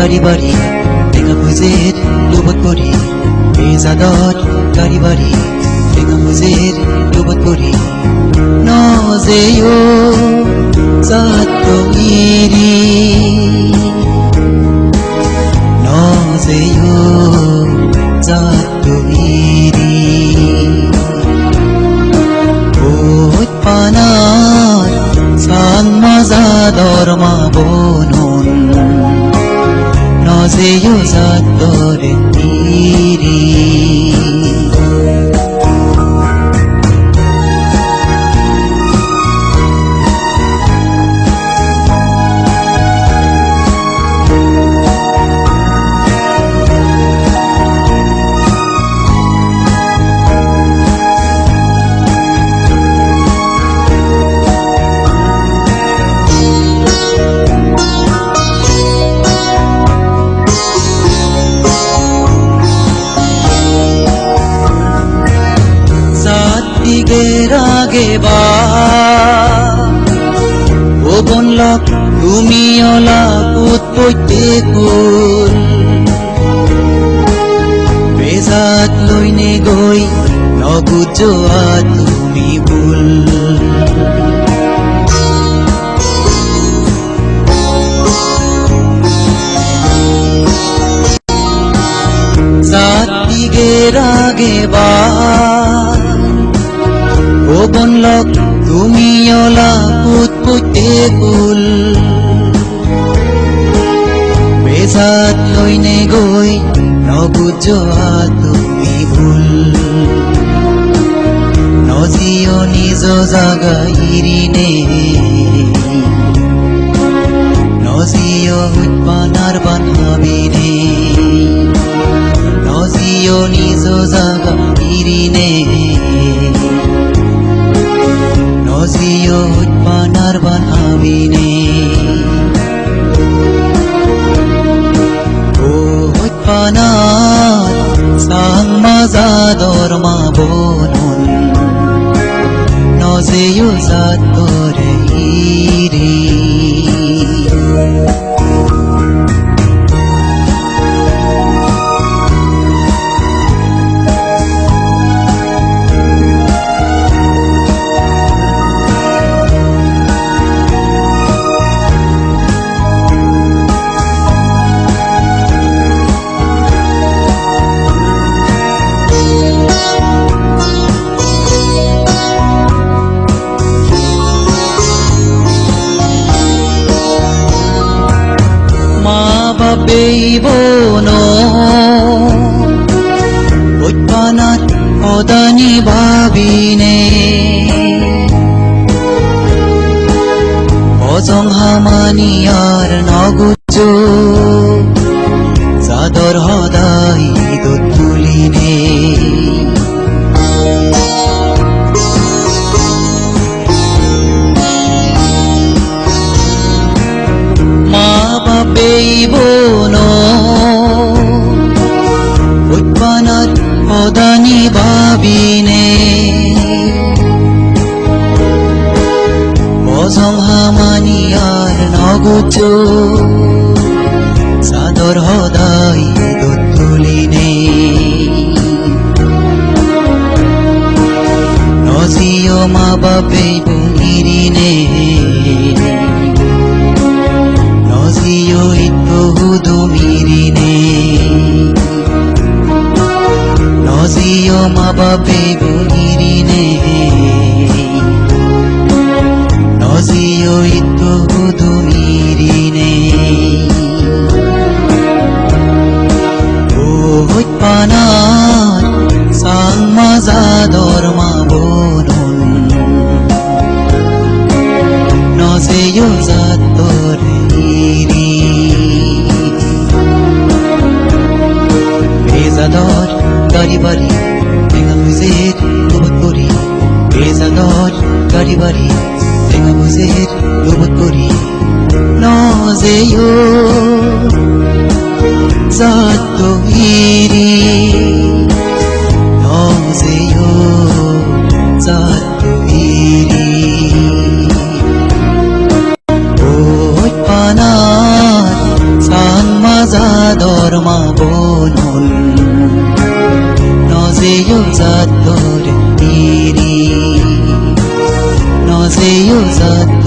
গাড়ি বাড়ি টেঙা ভুজের লোবত পরি বেজাদত গাড়ি বাড়ি টেঙা ভুজের লোবত পরি নজেও জাত ইরি নজেও জাত ইরি ওত পানাত সান মাজা দরমা বনুন নজেও জাত দরে ইরি আগে বা ও বনলক তুমি অলা পুত পইতে কুল বেজাত লইনে গই নবুজোয়া তুমি ভুল জাতিগের আগে বা ও বনলক তুমি অলা পুত পইতে কুল বেজাত লইনে গই নবুজোয়া তুমি ভুল নজিও নিজ জাগা ইরিনে নজিও উৎপানার বানাবিনে নজিও নিজ জাগা ইরিনে নজিও উৎপানার বানাবিনে ও উৎপানার সাং মাজা দরমা বনুন নজেও জাত দরে ইরি বেইবনো উৎপানাত অদানি ভাবিনে অজং হামানি আর নগুজ চাদর হদাই দুধ তুলিনে মা বাপেইবনো উৎপানাত অদানি ভাবিনে অজং হামানি আর নগুজ চাদর হদাই দুধ তুলিনে নজিও মা বাপেইবো ইরিনে নজিও ইতহু মিরিনে নজিও মা বাপেইবো ইরিনে নজিও ইতহু মিরিনে ও উৎপানাত সাং মাজা দরমা বনুন নজেও জাত দরে ইরি বেজাদর গাড়ি বাড়ি টেঙা ভুজের লোবত পরি বেজাদর গাড়ি বাড়ি টেঙা ভুজের লোবত পরি নজেও জাত ইরি নজেও জাত ইরি ও উৎপানাত সাং মাজা জাত